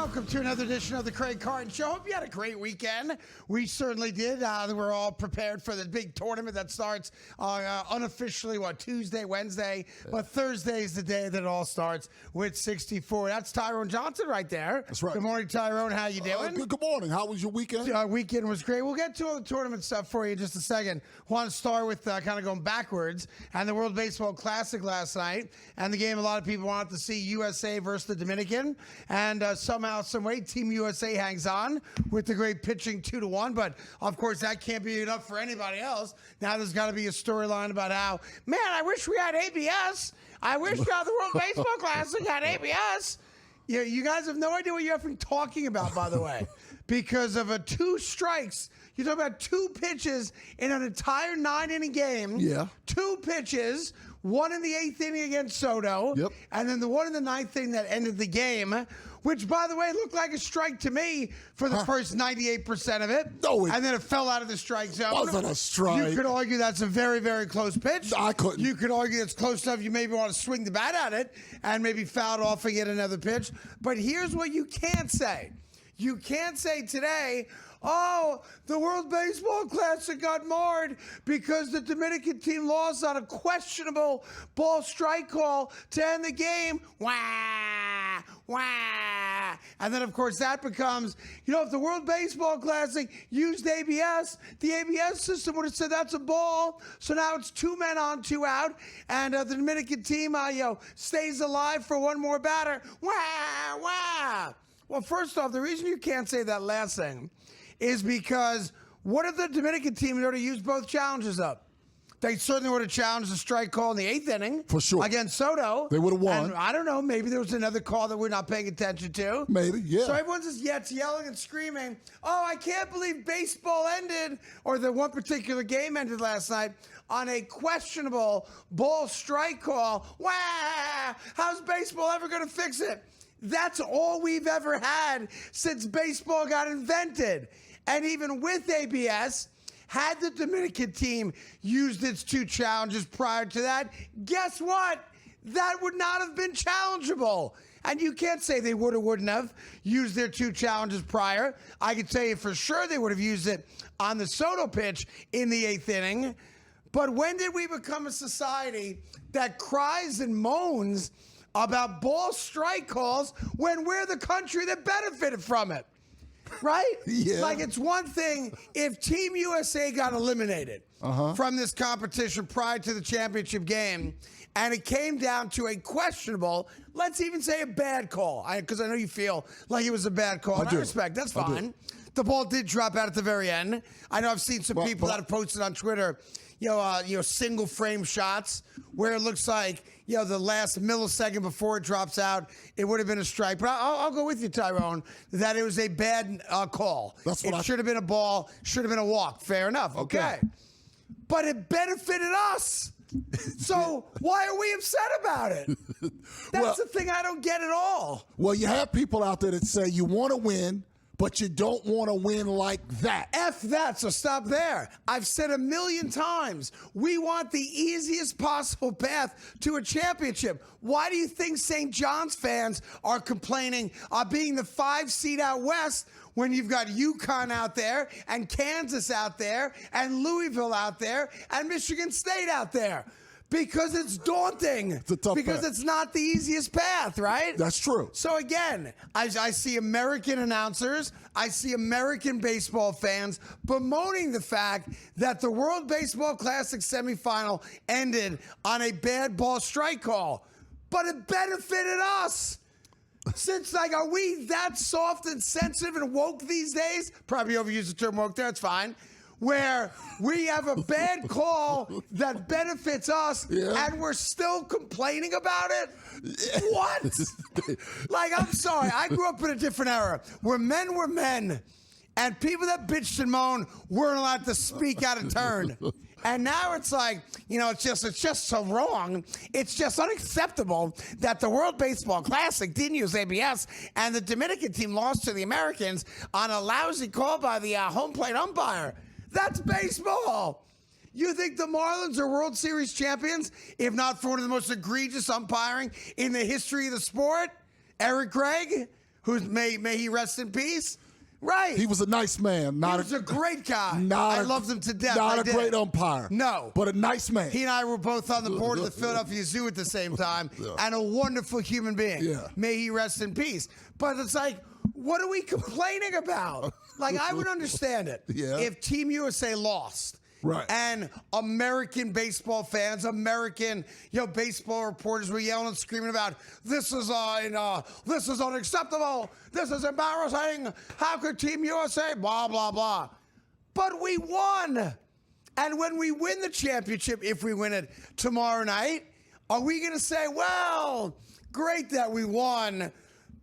Welcome to another edition of the Craig Carton Show. Hope you had a great weekend. We certainly did. We're all prepared for the big tournament that starts unofficially, Tuesday, Wednesday. But Thursday is the day that it all starts with 64. That's Tyrone Johnson right there. That's right. Good morning, Tyrone. How you doing? Good morning. How was your weekend? Weekend was great. We'll get to all the tournament stuff for you in just a second. Want to start with kind of going backwards. And the World Baseball Classic last night. And the game a lot of people wanted to see, USA versus the Dominican. And somehow, some way, Team USA hangs on with the great pitching 2-1. But, of course, that can't be enough for anybody else. Now there's got to be a storyline about how, man, I wish we had ABS. I wish the World Baseball Classic had ABS. You guys have no idea what you're effing talking about, by the way. Because of 2 strikes. You're talking about 2 pitches in an entire 9-inning game. Yeah. 2 pitches. 1 in the 8th inning against Soto. Yep. And then the 1 in the 9th inning that ended the game, which, by the way, looked like a strike to me for the first 98% of it. No, and then it fell out of the strike zone. Wasn't a strike. You could argue that's a very, very close pitch. I couldn't. You could argue it's close enough you maybe want to swing the bat at it and maybe foul it off and get another pitch. But here's what you can't say. You can't say today, oh, the World Baseball Classic got marred because the Dominican team lost on a questionable ball strike call to end the game. Wah, wah. And then, of course, that becomes, if the World Baseball Classic used ABS, the ABS system would have said that's a ball. So now it's 2 men on, 2 out. And the Dominican team, stays alive for 1 more batter. Wah, wah. Well, first off, the reason you can't say that last thing is because what if the Dominican team had already used both challenges up? They certainly would have challenged the strike call in the 8th inning. For sure. Against Soto. They would have won. And I don't know, maybe there was another call that we're not paying attention to. Maybe, yeah. So everyone's just yelling and screaming, oh, I can't believe baseball ended, or the one particular game ended last night, on a questionable ball strike call. Wow, how's baseball ever going to fix it? That's all we've ever had since baseball got invented. And even with ABS, had the Dominican team used its 2 challenges prior to that, guess what? That would not have been challengeable. And you can't say they would or wouldn't have used their 2 challenges prior. I can tell you for sure they would have used it on the Soto pitch in the 8th inning. But when did we become a society that cries and moans about ball strike calls when we're the country that benefited from it? Right? Yeah. Like, it's one thing if Team USA got eliminated from this competition prior to the championship game, and it came down to a questionable, let's even say a bad call, because I know you feel like it was a bad call. And I respect, that's fine. The ball did drop out at the very end. I know I've seen some people that have posted on Twitter, single frame shots where it looks like, the last millisecond before it drops out, it would have been a strike. But I'll go with you, Tyrone, that it was a bad call. It should have been a ball, should have been a walk. Fair enough. Okay. But it benefited us. So why are we upset about it? That's the thing I don't get at all. Well, you have people out there that say you want to win, but you don't want to win like that. F that, so stop there. I've said a million times, we want the easiest possible path to a championship. Why do you think St. John's fans are complaining being the 5 seed out west when you've got UConn out there and Kansas out there and Louisville out there and Michigan State out there? Because it's daunting. It's a tough because path. It's not the easiest path, right? That's true. So again, I see American announcers, I see American baseball fans bemoaning the fact that the World Baseball Classic semifinal ended on a bad ball strike call. But it benefited us. Since, are we that soft and sensitive and woke these days? Probably overused the term woke there, it's fine. Where we have a bad call that benefits us and we're still complaining about it? What? I'm sorry. I grew up in a different era where men were men and people that bitched and moaned weren't allowed to speak out of turn. And now it's it's just so wrong. It's just unacceptable that the World Baseball Classic didn't use ABS and the Dominican team lost to the Americans on a lousy call by the home plate umpire. That's baseball. You think the Marlins are World Series champions, if not for one of the most egregious umpiring in the history of the sport? Eric Gregg? May he rest in peace. Right. He was a nice man. He was a great guy. I loved him to death. Not a great umpire. No. But a nice man. He and I were both on the board of the Philadelphia Zoo at the same time, and a wonderful human being. Yeah. May he rest in peace. But it's like, what are we complaining about? Like, I would understand it if Team USA lost. Right. And American baseball fans, American baseball reporters were yelling and screaming about this is unacceptable. This is embarrassing. How could Team USA? Blah blah blah. But we won. And when we win the championship, if we win it tomorrow night, are we going to say, well, great that we won,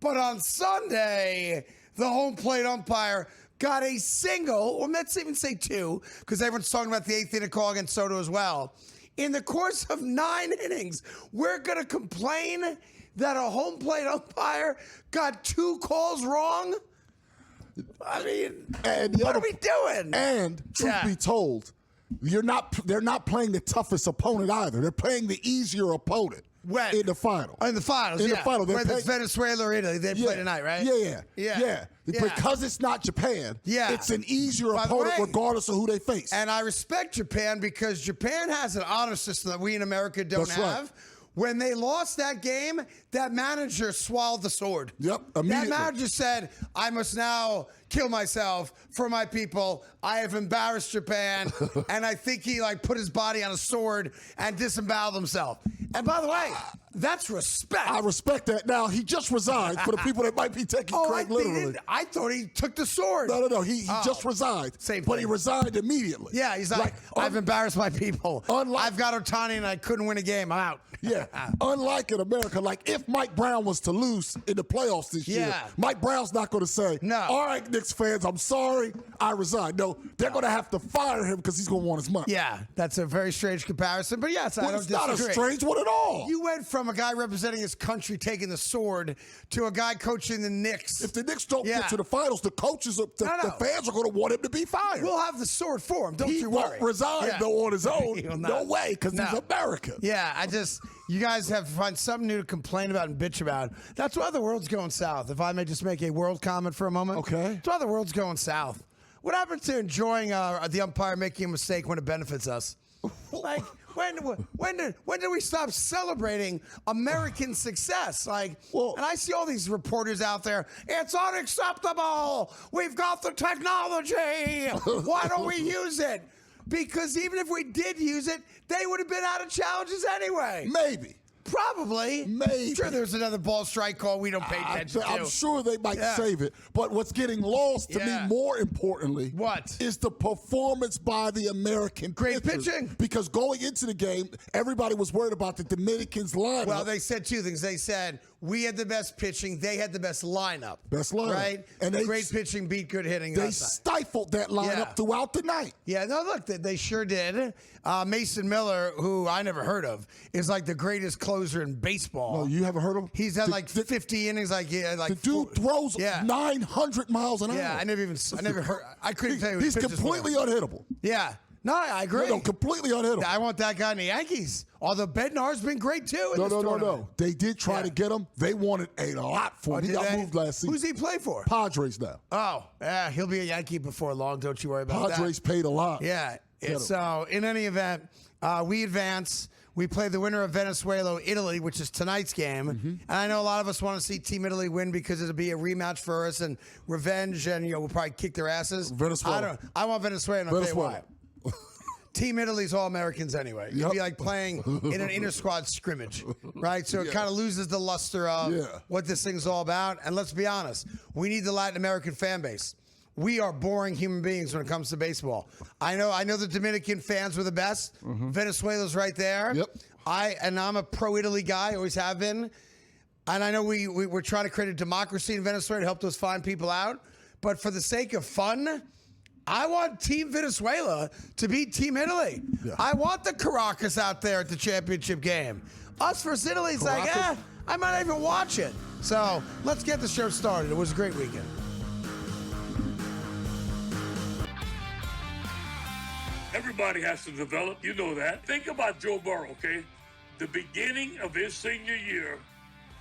but on Sunday the home plate umpire got a single, or let's even say two, because everyone's talking about the 8th inning call against Soto as well. In the course of 9 innings, we're going to complain that a home plate umpire got 2 calls wrong? I mean, what are we doing? And truth be told, they're not playing the toughest opponent either. They're playing the easier opponent. When? In the final. In the finals, In the final. Whether it's Venezuela or Italy, they play tonight, right? Yeah. Because it's not Japan, it's an easier opponent regardless of who they face. And I respect Japan because Japan has an honor system that we in America don't have. Right. When they lost that game, that manager swallowed the sword. Yep, immediately. That manager said, I must now kill myself for my people. I have embarrassed Japan. And I think he put his body on a sword and disemboweled himself. And by the way, that's respect. I respect that. Now, he just resigned for the people that might be taking Craig literally. I thought he took the sword. No. He just resigned. Same but thing. he resigned immediately. Yeah, he's like I've embarrassed my people. I've got Ohtani and I couldn't win a game. I'm out. Yeah. Unlike in America, if Mike Brown was to lose in the playoffs this year, Mike Brown's not going to say, all right, Knicks fans, I'm sorry, I resign. No, they're going to have to fire him because he's going to want his money. Yeah, that's a very strange comparison. But yes, I don't disagree. It's not a strange one at all. You went from a guy representing his country taking the sword to a guy coaching the Knicks. If the Knicks don't get to the finals, the coaches, the fans are going to want him to be fired. We'll have the sword for him. Don't you worry. He won't resign, though, on his own. No way, because he's American. Yeah, you guys have to find something new to complain about and bitch about. That's why the world's going south. If I may just make a world comment for a moment. Okay. That's why the world's going south. What happened to enjoying the umpire making a mistake when it benefits us? When did we stop celebrating American success? And I see all these reporters out there. It's unacceptable. We've got the technology. Why don't we use it? Because even if we did use it, they would have been out of challenges anyway. Maybe. Probably. Maybe. Sure, there's another ball strike call we don't pay attention to. I'm sure they might save it. But what's getting lost to me more importantly is the performance by the American Great pitchers. pitching. Because going into the game, everybody was worried about the Dominicans' lineup. Well, they said 2 things. They said we had the best pitching. They had the best lineup. Best lineup. Right? And great pitching beat good hitting. They stifled that lineup throughout the night. Yeah, no, look, they sure did. Mason Miller, who I never heard of, is like the greatest closer in baseball. No, you haven't heard of him? He's had 50 innings. The dude throws 900 miles an hour. Yeah, I never heard. I couldn't tell you. He's completely unhittable. Yeah. No, I agree. No, completely unhittable. I want that guy in the Yankees. Although Bednar's been great too. No. They did try to get him. They wanted a lot for him. He got moved last season. Who's he play for? Padres now. Oh, yeah, he'll be a Yankee before long. Don't you worry about that. Padres paid a lot. Yeah. So in any event, we advance. We play the winner of Venezuela, Italy, which is tonight's game. And I know a lot of us want to see Team Italy win because it'll be a rematch for us and revenge, and we'll probably kick their asses. Venezuela. I want Venezuela. I'll tell you why. Team Italy's all Americans anyway. It'd be like playing in an inter-squad scrimmage, right? So it kind of loses the luster of what this thing's all about. And let's be honest, we need the Latin American fan base. We are boring human beings when it comes to baseball. I know the Dominican fans were the best. Venezuela's right there. I'm a pro-Italy guy, always have been. And I know we're trying to create a democracy in Venezuela to help those fine people out. But for the sake of fun, I want Team Venezuela to beat Team Italy. I want the Caracas out there at the championship game. Us versus Italy's I might not even watch it. So let's get the show started. It was a great weekend. Everybody has to develop. You know that. Think about Joe Burrow, okay? The beginning of his senior year,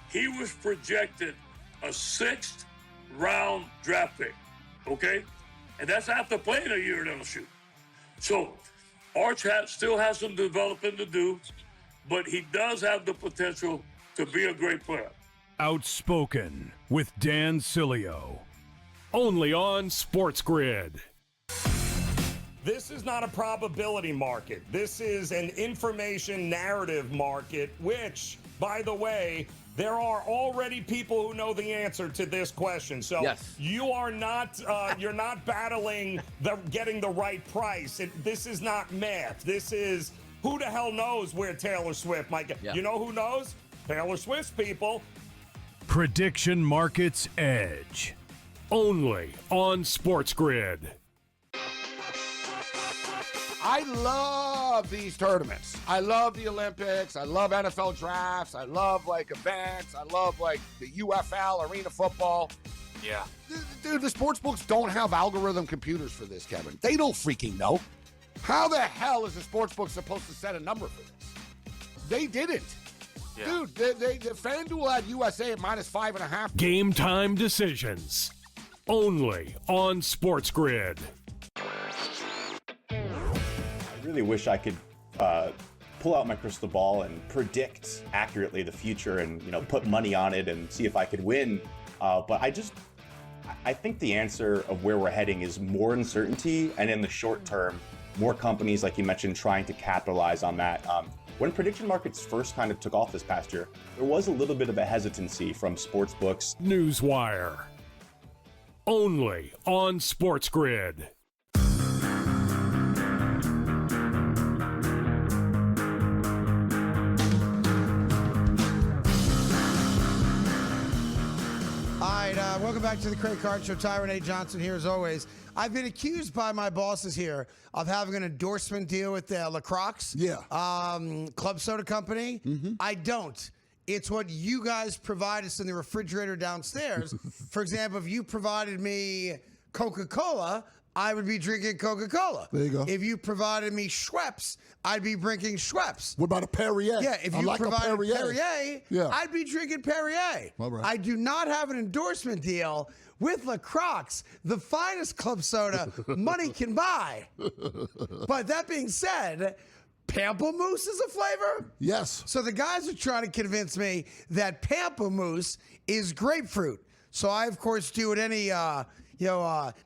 he was projected a 6th round draft pick, okay? And that's after playing a year in LSU. So Arch still has some developing to do, but he does have the potential to be a great player. Outspoken with Dan Cilio. Only on SportsGrid. This is not a probability market. This is an information narrative market, which, by the way, there are already people who know the answer to this question. So yes. You are not, you're not battling getting the right price. This is not math. This is who the hell knows where Taylor Swift might get. Yeah. You know who knows? Taylor Swift's people. Prediction Markets Edge. Only on SportsGrid. I love these tournaments. I love the Olympics. I love NFL drafts. I love, events. I love, the UFL, arena football. Yeah. Dude, the sports books don't have algorithm computers for this, Kevin. They don't freaking know. How the hell is the sports book supposed to set a number for this? They didn't. Yeah. Dude, the FanDuel had USA at -5.5. Game time decisions. Only on SportsGrid. I really wish I could pull out my crystal ball and predict accurately the future and, put money on it and see if I could win. But I think the answer of where we're heading is more uncertainty, and in the short term, more companies, like you mentioned, trying to capitalize on that. When prediction markets first kind of took off this past year, there was a little bit of a hesitancy from sports books. Newswire. Only on SportsGrid. Welcome back to the Craig Carton Show. Tyron A. Johnson here as always. I've been accused by my bosses here of having an endorsement deal with La Croix. Yeah. Club soda company. Mm-hmm. I don't. It's what you guys provide us in the refrigerator downstairs. For example, if you provided me Coca-Cola, I would be drinking Coca-Cola. There you go. If you provided me Schweppes, I'd be drinking Schweppes. What about a Perrier? Yeah, if you provided Perrier, yeah. I'd be drinking Perrier. All right. I do not have an endorsement deal with La Croix, the finest club soda money can buy. But that being said, Pamplemousse is a flavor? Yes. So the guys are trying to convince me that Pamplemousse is grapefruit. So I, of course, do what any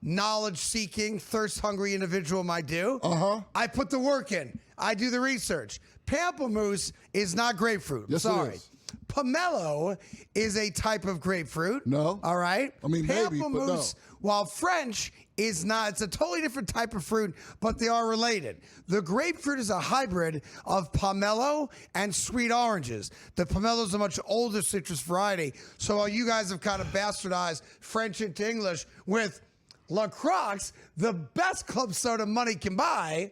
knowledge-seeking, thirst-hungry individual might do. Uh-huh. I put the work in. I do the research. Pamplemousse is not grapefruit. Yes, sorry. it is. Pomelo is a type of grapefruit. No. All right? I mean, maybe, but no. While French is not, it's a totally different type of fruit, but they are related. The grapefruit is a hybrid of pomelo and sweet oranges. The pomelo is a much older citrus variety. So while you guys have kind of bastardized French into English with La Croix, the best club soda money can buy,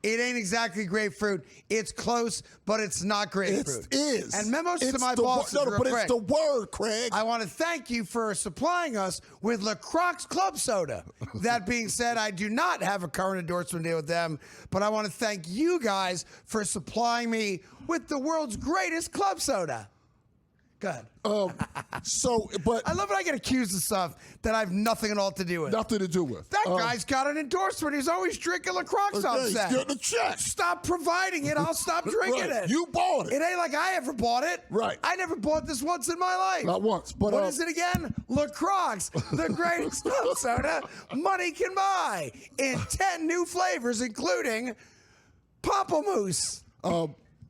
it ain't exactly grapefruit. It's close, but it's not grapefruit. It is. And memos to my bosses. No, but it's the word, Craig. I want to thank you for supplying us with La Croix Club Soda. That being said, I do not have a current endorsement deal with them, but I want to thank you guys for supplying me with the world's greatest club soda. Go ahead. But I love when I get accused of stuff that I have nothing at all to do with. Nothing to do with. That guy's got an endorsement. He's always drinking La Croix upset. He's getting a check. Stop providing it. I'll stop drinking it. You bought it. It ain't like I ever bought it. Right. I never bought this once in my life. Not once. But what is it again? La Croix, the greatest club soda money can buy, in 10 new flavors, including Pamplemousse.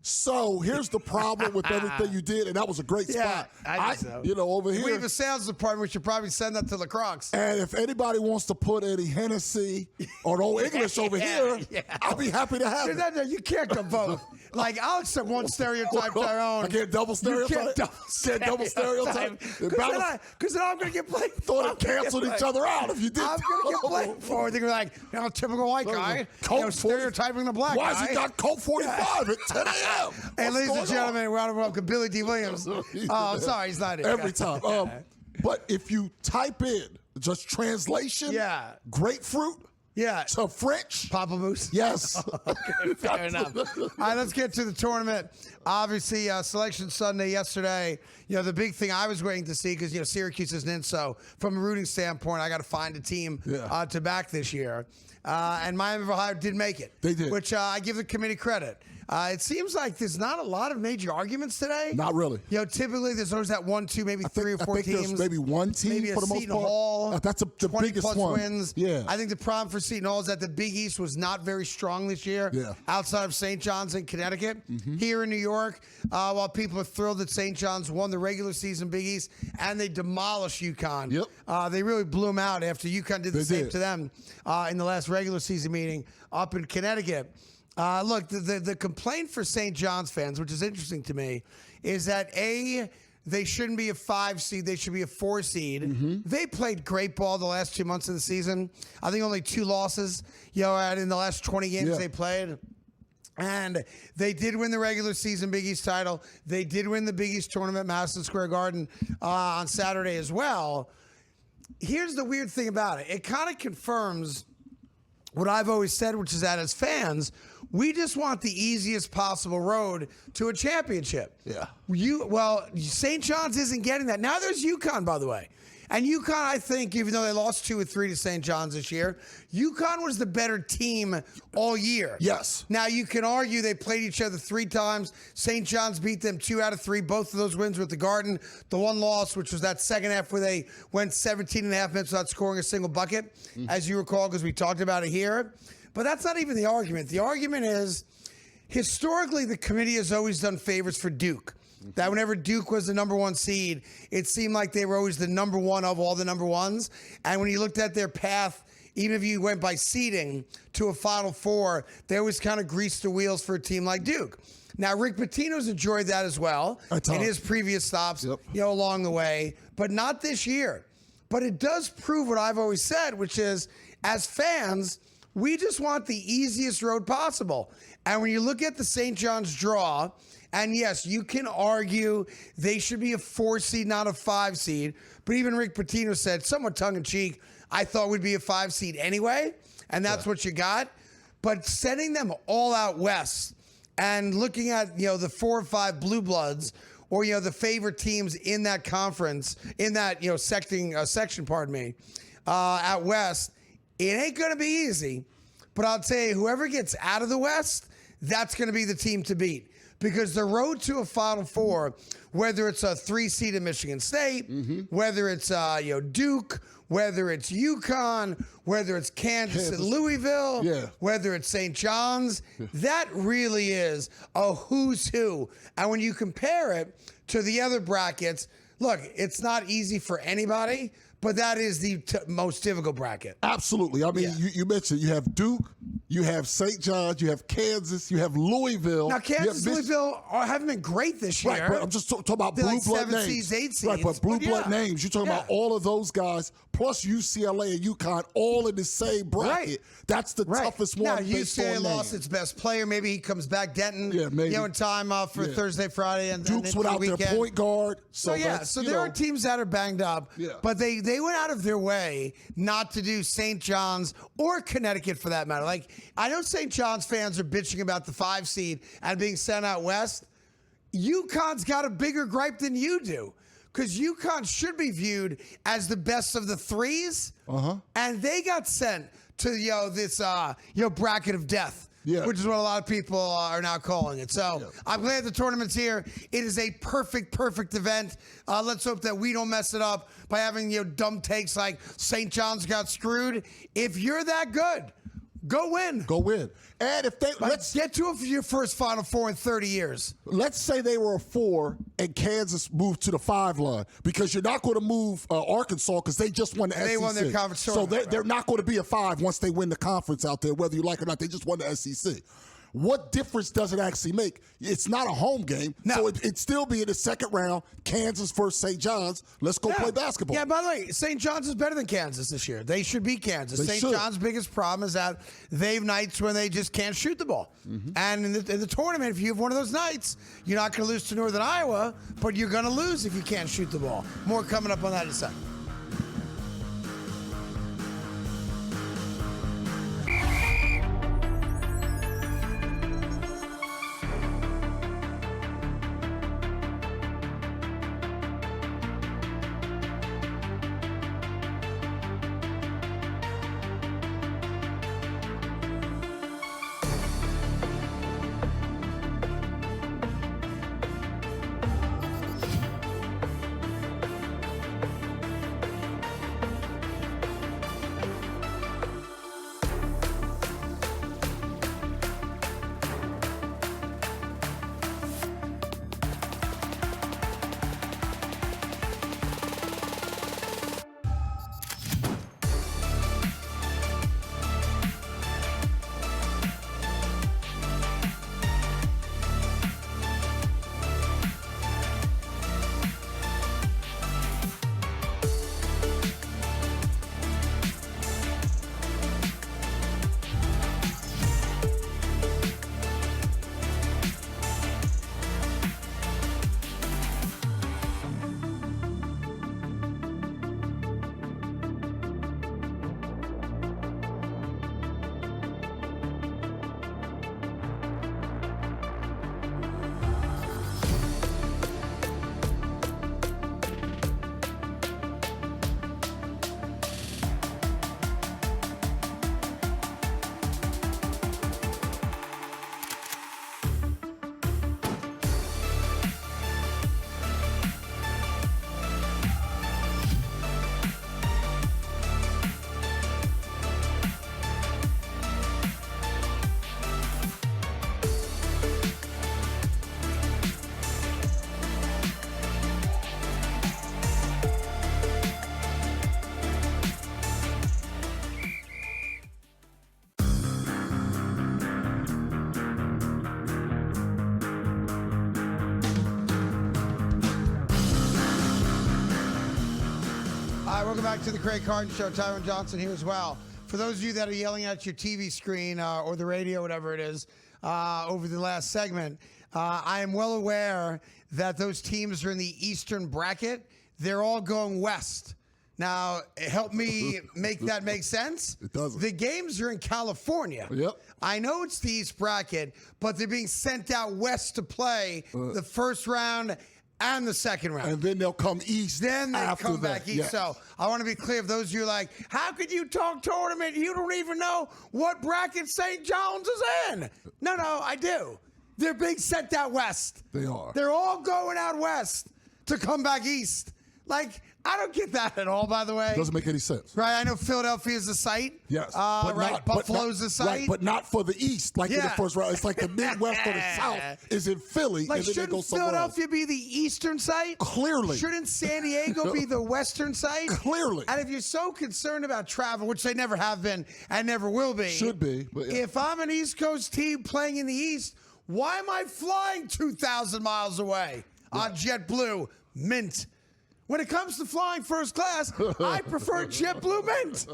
So here's the problem with everything you did, and that was a great spot. I think so. Over here. We have a sales department. We should probably send that to La Croix. And if anybody wants to put any Hennessy or Old English over here, I'll be happy to have it. You can't go both. Like, I'll accept one stereotype to our own. I can't double stereotype? Can't double stereotype. Because then I'm going to get blamed. Thought it canceled each other out if you did. I'm going to get blamed for it. They're going to be like, typical white guy, stereotyping the black guy. Why has he got Colt 45 at 10 a.m.? Hey, ladies and gentlemen, we want to welcome Billy D. Williams. Oh, sorry, he's not here. Every time. But if you type in just translation, grapefruit, Yeah. So French. Pamplemousse? Yes. Okay, fair enough. All right, let's get to the tournament. Obviously, Selection Sunday yesterday, the big thing I was waiting to see, because, Syracuse isn't in, so from a rooting standpoint, I got to find a team to back this year. And Miami of Ohio did make it. They did. Which I give the committee credit. It seems like there's not a lot of major arguments today. Not really. Typically there's always that 1, 2, maybe 3 or 4 teams. There's maybe one team maybe for the most Seton part. Hall, That's the 20 biggest plus one. wins. Yeah. I think the problem for Seton Hall is that the Big East was not very strong this year. Yeah. Outside of St. John's in Connecticut. Here in New York, while people are thrilled that St. John's won the regular season Big East and they demolished UConn. Yep. They really blew them out after UConn did the same to them in the last regular season meeting up in Connecticut. Look, the complaint for St. John's fans, which is interesting to me, is that they shouldn't be a 5 seed. They should be a 4 seed. They played great ball the last 2 months of the season. I think only 2 losses, in the last 20 games they played. And they did win the regular season Big East title. They did win the Big East tournament at Madison Square Garden on Saturday as well. Here's the weird thing about it. It kind of confirms what I've always said, which is that as fans, we just want the easiest possible road to a championship. Yeah. St. John's isn't getting that. Now there's UConn, by the way. And UConn, I think, even though they lost 2 or 3 to St. John's this year, UConn was the better team all year. Yes. Now, you can argue they played each other 3 times. St. John's beat them 2 out of 3. Both of those wins were at the Garden. The one loss, which was that second half where they went 17 and a half minutes without scoring a single bucket, as you recall, because we talked about it here. But that's not even the argument. The argument is, historically, the committee has always done favors for Duke. That whenever Duke was the number 1 seed, it seemed like they were always the number 1 of all the number 1s. And when you looked at their path, even if you went by seeding to a Final Four, they always kind of greased the wheels for a team like Duke. Now, Rick Pitino's enjoyed that as well in his previous stops, along the way, but not this year. But it does prove what I've always said, which is, as fans, we just want the easiest road possible. And when you look at the St. John's draw, and yes, you can argue they should be a 4 seed, not a 5 seed. But even Rick Pitino said, somewhat tongue-in-cheek, I thought we'd be a 5 seed anyway, and that's what you got. But setting them all out west and looking at, the 4 or 5 blue bloods, or, the favorite teams in that conference, in that, section, out west, it ain't going to be easy. But I'll tell you, whoever gets out of the West, that's going to be the team to beat. Because the road to a Final Four, whether it's a 3 seed in Michigan State, whether it's Duke, whether it's UConn, whether it's Kansas and Louisville, whether it's St. John's, that really is a who's who. And when you compare it to the other brackets, look, it's not easy for anybody, but that is the most difficult bracket. Absolutely. I mean, you mentioned you have Duke, you have St. John's, you have Kansas, you have Louisville. Now, Kansas and Louisville haven't been great this year. Right, but I'm just talking about blue blood names. 7 seeds, 8 seeds. Right, but blue blood names. You're talking about all of those guys, plus UCLA and UConn, all in the same bracket. Right. That's the toughest one. Now, UCLA lost its best player. Maybe he comes back. Denton, maybe. In time for Thursday, Friday, and Duke's without their point guard. So there are teams that are banged up. But they went out of their way not to do St. John's or Connecticut for that matter. Like, I know St. John's fans are bitching about the 5 seed and being sent out west. UConn's got a bigger gripe than you do. Because UConn should be viewed as the best of the 3s. And they got sent to this bracket of death. Which is what a lot of people are now calling it. So I'm glad the tournament's here. It is a perfect event. Let's hope that we don't mess it up by having dumb takes like St. John's got screwed. If you're that good, go win. Go win. And if let's get to your first Final Four in 30 years. Let's say they were a 4 and Kansas moved to the 5 line, because you're not going to move Arkansas because they just won the SEC. They won their conference tournament. So they're not going to be a 5 once they win the conference out there, whether you like it or not. They just won the SEC. What difference does it actually make? It's not a home game, so it'd still be in the second round, Kansas versus St. John's. Let's go play basketball. Yeah, by the way, St. John's is better than Kansas this year. They should beat Kansas. St. John's biggest problem is that they have nights when they just can't shoot the ball. And in the tournament, if you have one of those nights, you're not going to lose to Northern Iowa, but you're going to lose if you can't shoot the ball. More coming up on that in a second. Welcome back to the Craig Carton Show. Tyron Johnson here as well. For those of you that are yelling at your TV screen or the radio, whatever it is, over the last segment, I am well aware that those teams are in the Eastern bracket. They're all going west. Now, help me make that make sense. It doesn't. The games are in California. Yep. I know it's the East bracket, but they're being sent out west to play the first round and the second round. And then they'll come east. Then they after come back that. east. Yes. So I want to be clear, of those of you like, how could you talk tournament? You don't even know what bracket St. John's is in. No, I do. They're being sent out west. They are. They're all going out west to come back east. Like, I don't get that at all, by the way. Doesn't make any sense. Right, I know Philadelphia is the site. Yes. Buffalo's the site. Right, but not for the East, like in the first round. It's like the Midwest or the South is in Philly, Like, and then they go shouldn't somewhere Philadelphia be the eastern site? Clearly. Shouldn't San Diego be the western site? Clearly. And if you're so concerned about travel, which they never have been and never will be. Should be. But yeah. If I'm an East Coast team playing in the East, why am I flying 2,000 miles away on JetBlue Mint? When it comes to flying first class, I prefer JetBlue Mint.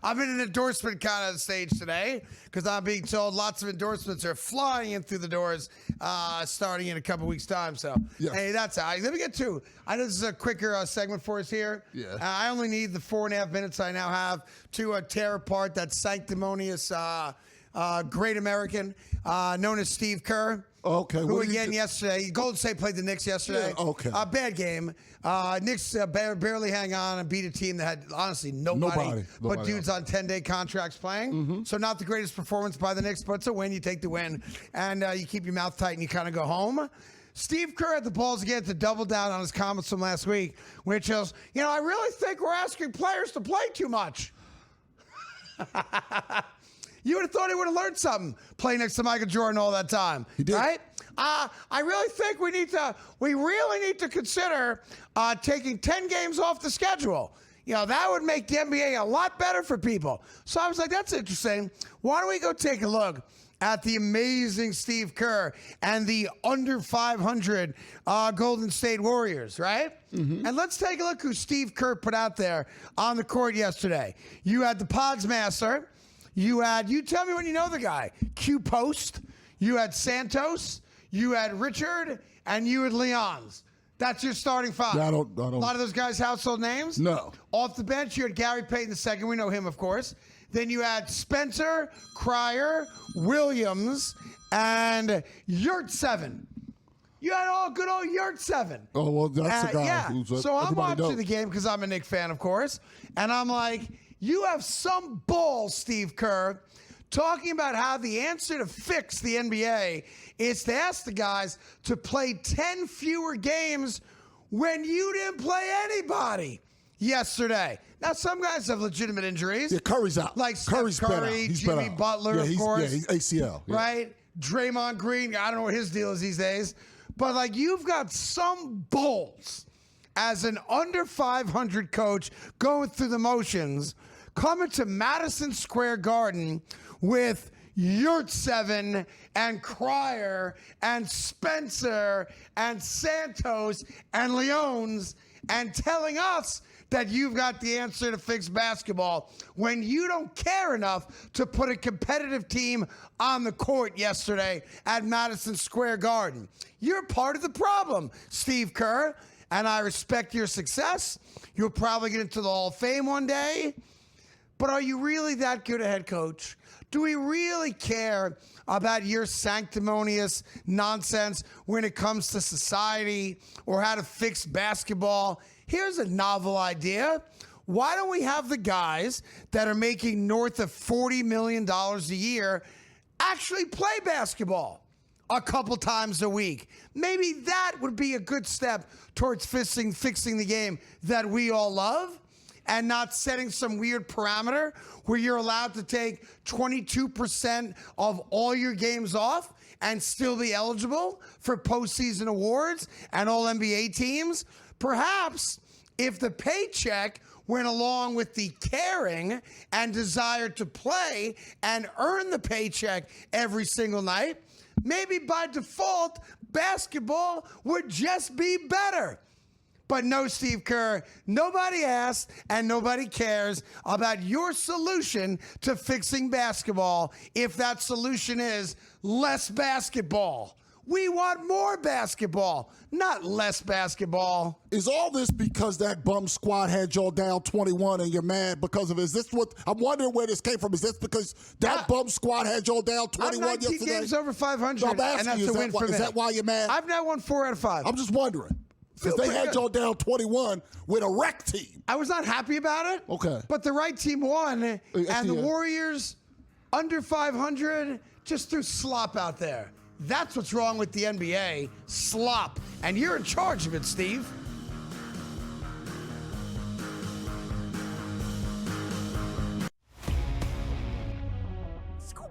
I'm in an endorsement kind of stage today because I'm being told lots of endorsements are flying in through the doors starting in a couple weeks' time. So, hey, that's how. Let me get to. I know this is a quicker segment for us here. Yeah. I only need the 4.5 minutes I now have to tear apart that sanctimonious great American known as Steve Kerr. Okay. Who again yesterday? Golden State played the Knicks yesterday. Yeah, okay. Bad game. Knicks barely hang on and beat a team that had honestly nobody but dudes on 10-day contracts playing. Mm-hmm. So not the greatest performance by the Knicks, but it's a win. You take the win, and you keep your mouth tight and you kind of go home. Steve Kerr had the balls again to double down on his comments from last week, which is, I really think we're asking players to play too much. You would have thought he would have learned something playing next to Michael Jordan all that time. He did. Right? I really think we really need to consider taking 10 games off the schedule. That would make the NBA a lot better for people. So I was like, that's interesting. Why don't we go take a look at the amazing Steve Kerr and the under 500 Golden State Warriors, right? Mm-hmm. And let's take a look who Steve Kerr put out there on the court yesterday. You had the Pods Master. You tell me when you know the guy. Q Post. You had Santos. You had Richard. And you had Leons. That's your starting five. Yeah, I don't. A lot of those guys' household names? No. Off the bench, you had Gary Payton II. We know him, of course. Then you had Spencer, Cryer, Williams, and Yurtseven. You had good old Yurtseven. Oh, well, that's the guy. Yeah. So I'm watching the game because I'm a Knicks fan, of course. And I'm like, you have some balls, Steve Kerr, talking about how the answer to fix the NBA is to ask the guys to play 10 fewer games when you didn't play anybody yesterday. Now, some guys have legitimate injuries. Yeah, Curry's out. Like Curry's Steph Curry, He's Jimmy Butler, of course. Yeah, he's ACL. Yeah. Right? Draymond Green, I don't know what his deal is these days. But, you've got some balls as an under 500 coach going through the motions, coming to Madison Square Garden with Yurtseven and Cryer and Spencer and Santos and Leons and telling us that you've got the answer to fix basketball when you don't care enough to put a competitive team on the court yesterday at Madison Square Garden. You're part of the problem, Steve Kerr, and I respect your success. You'll probably get into the Hall of Fame one day. But are you really that good a head coach? Do we really care about your sanctimonious nonsense when it comes to society or how to fix basketball? Here's a novel idea. Why don't we have the guys that are making north of $40 million a year actually play basketball a couple times a week? Maybe that would be a good step towards fixing the game that we all love, and not setting some weird parameter where you're allowed to take 22% of all your games off and still be eligible for postseason awards and all NBA teams. Perhaps if the paycheck went along with the caring and desire to play and earn the paycheck every single night, maybe by default, basketball would just be better. But no, Steve Kerr, nobody asked and nobody cares about your solution to fixing basketball if that solution is less basketball. We want more basketball, not less basketball. Is all this because that bum squad had y'all down 21 and you're mad because of it? Is this what I'm wondering where this came from? Is this because that bum squad had y'all down 21 yesterday? games over 500, No, I'm asking and that's you, a win for me. is that why you're mad? I've now won 4 out of 5. I'm just wondering. Because they had y'all down 21 with a wreck team. I was not happy about it. Okay. But the right team won, and the Warriors, under 500, just threw slop out there. That's what's wrong with the NBA. Slop. And you're in charge of it, Steve.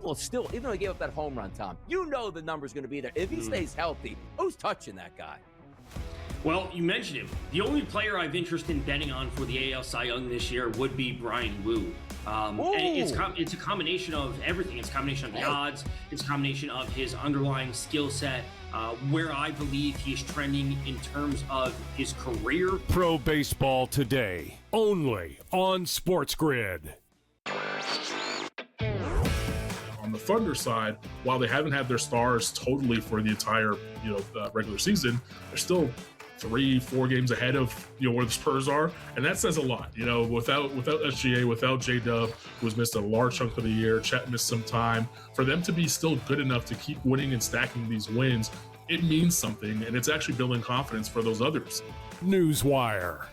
Well, still, even though he gave up that home run, Tom, you know the number's going to be there. If he stays healthy, who's touching that guy? Well, you mentioned him. The only player I've interest in betting on for the AL Cy Young this year would be Brian Wu. And it's a combination of everything. It's a combination of the odds. It's a combination of his underlying skill set, where I believe he's trending in terms of his career. Pro Baseball Today, only on SportsGrid. On the Thunder side, while they haven't had their stars totally for the entire regular season, they're still 3-4 games ahead of where the Spurs are, and that says a lot. Without SGA, without J-Dub, who's missed a large chunk of the year, Chet missed some time, for them to be still good enough to keep winning and stacking these wins, it means something, and it's actually building confidence for those others. Newswire,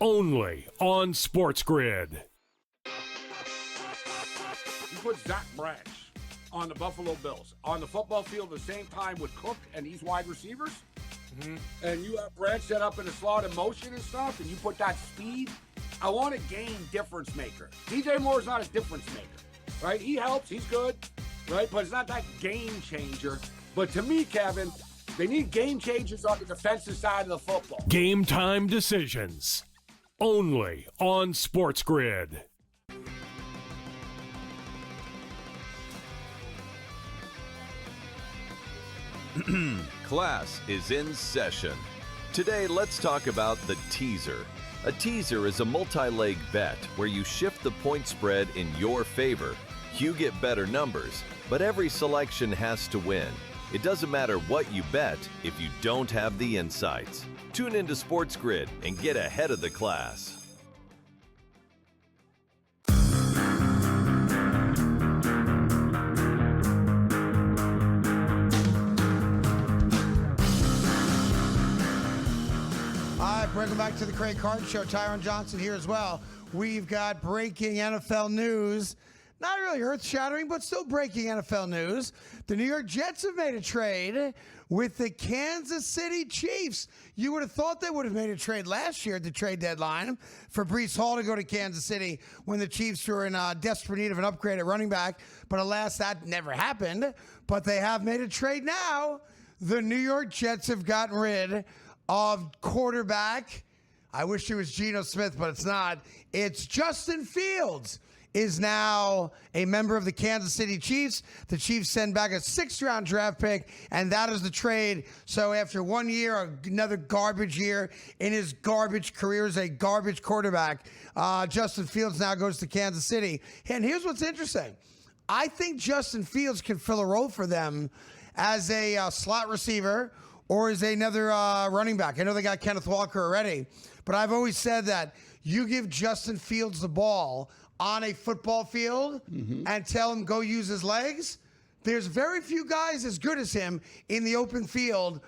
only on SportsGrid. You put Zach Branch on the Buffalo Bills on the football field at the same time with Cook and these wide receivers, and you have Branch set up in a slot in motion and stuff, and you put that speed. I want a game difference maker. DJ Moore's not a difference maker, right? He helps, he's good, right? But it's not that game changer. But to me, Kevin, they need game changers on the defensive side of the football. Game time decisions, only on SportsGrid. Class is in session. Today, let's talk about the teaser. A teaser is a multi-leg bet where you shift the point spread in your favor. You get better numbers, but every selection has to win. It doesn't matter what you bet if you don't have the insights. Tune into SportsGrid and get ahead of the class. Welcome back to the Craig Carton Show. Tyron Johnson here as well. We've got breaking NFL news. Not really earth-shattering, but still breaking NFL news. The New York Jets have made a trade with the Kansas City Chiefs. You would have thought they would have made a trade last year at the trade deadline for Breece Hall to go to Kansas City when the Chiefs were in desperate need of an upgrade at running back. But alas, that never happened. But they have made a trade now. The New York Jets have gotten rid of quarterback. I wish it was Geno Smith, but it's not. It's Justin Fields is now a member of the Kansas City Chiefs. The Chiefs send back a 6th-round draft pick, and that is the trade. So after 1 year, another garbage year in his garbage career as a garbage quarterback, Justin Fields now goes to Kansas City. And here's what's interesting. I think Justin Fields can fill a role for them as a slot receiver or as another running back. I know they got Kenneth Walker already, but I've always said that you give Justin Fields the ball on a football field and tell him go use his legs. There's very few guys as good as him in the open field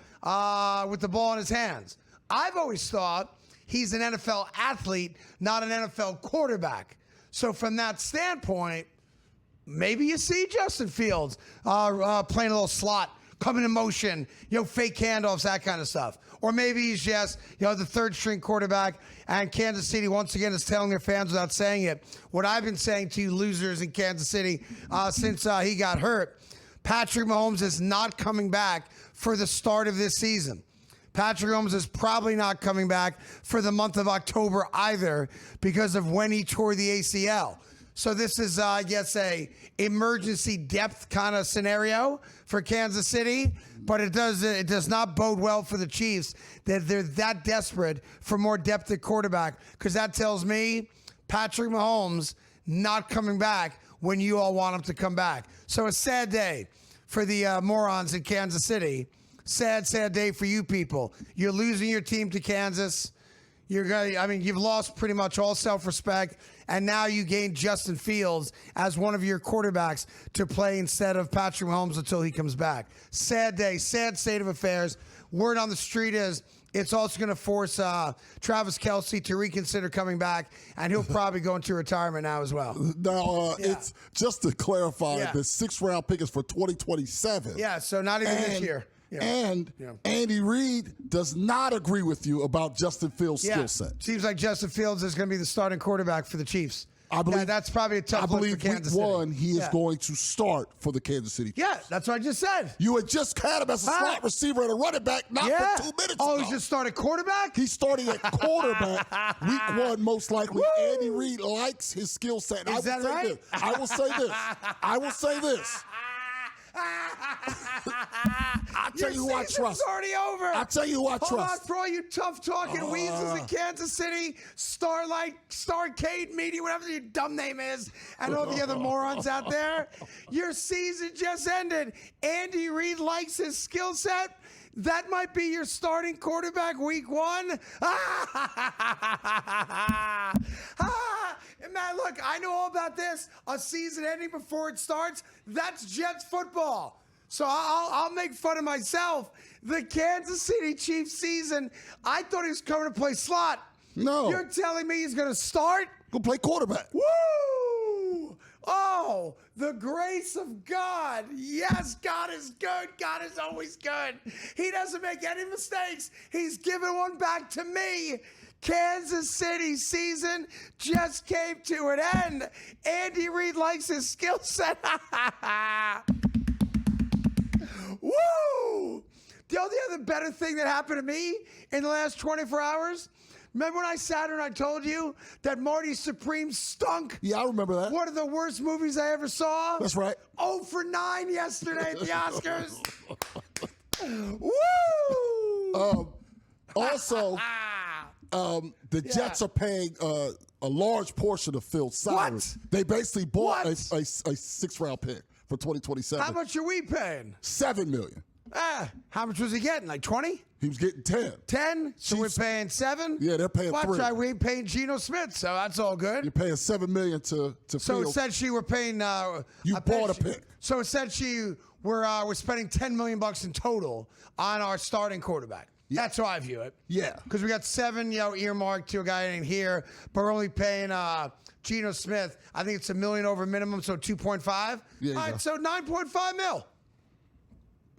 with the ball in his hands. I've always thought he's an NFL athlete, not an NFL quarterback. So from that standpoint, maybe you see Justin Fields playing a little slot, coming in motion, fake handoffs, that kind of stuff. Or maybe he's just, the 3rd-string quarterback, and Kansas City, once again, is telling their fans without saying it what I've been saying to you losers in Kansas City since he got hurt. Patrick Mahomes is not coming back for the start of this season. Patrick Mahomes is probably not coming back for the month of October either because of when he tore the ACL. So this is, I guess, a emergency depth kind of scenario for Kansas City, but it does not bode well for the Chiefs that they're that desperate for more depth at quarterback, because that tells me Patrick Mahomes not coming back when you all want him to come back. So a sad day for the morons in Kansas City. Sad, sad day for you people. You're losing your team to Kansas. You've lost pretty much all self-respect, and now you gain Justin Fields as one of your quarterbacks to play instead of Patrick Mahomes until he comes back. Sad day, sad state of affairs. Word on the street is it's also going to force Travis Kelce to reconsider coming back, and he'll probably go into retirement now as well. Now, it's just to clarify, the 6th round pick is for 2027. Yeah, so not even this year. Yeah. And Andy Reid does not agree with you about Justin Fields' skill set. Seems like Justin Fields is going to be the starting quarterback for the Chiefs. I believe that's probably a tough look for Kansas City. Week 1, he is going to start for the Kansas City Chiefs. Yeah, that's what I just said. You had just had him as a slot receiver and a running back not for 2 minutes ago. He just started quarterback? He's starting at quarterback week 1, most likely. Andy Reid likes his skill set. Is that right? I will say this. I'll tell you who I trust. It's already over. I'll tell you who I trust. Hold on, for all you tough-talking weasels in Kansas City, Starcade Media, whatever your dumb name is, and all the other morons out there, your season just ended. Andy Reid likes his skill set. That might be your starting quarterback week 1. Man, look, I know all about this. A season ending before it starts, that's Jets football. So I'll make fun of myself. The Kansas City Chiefs season, I thought he was coming to play slot. No. You're telling me he's going to start? Go play quarterback. Woo! Oh, the grace of God. Yes, God is good. God is always good. He doesn't make any mistakes. He's given one back to me. Kansas City season just came to an end. Andy Reid likes his skill set. Woo! The only other better thing that happened to me in the last 24 hours, remember when I sat here and I told you that Marty Supreme stunk? Yeah, I remember that. One of the worst movies I ever saw. That's right. 0 for 9 yesterday at the Oscars. Woo! Also, the Jets are paying a large portion of Phil's salary. What? They basically bought a 6th round pick for 2027. How much are we paying? $7 million. How much was he getting? Like 20? He was getting 10. 10? So we're paying 7? Yeah, they're paying 3. We ain't paying Geno Smith, so that's all good. You're paying $7 million to So Fields. essentially we're paying you bought a pick. So essentially we're spending $10 million in total on our starting quarterback. That's how I view it. Yeah. Because we got 7, earmarked to a guy named here, but we're only paying Geno Smith. I think it's $1 million over minimum, so 2.5. Yeah, all right, so 9.5 mil.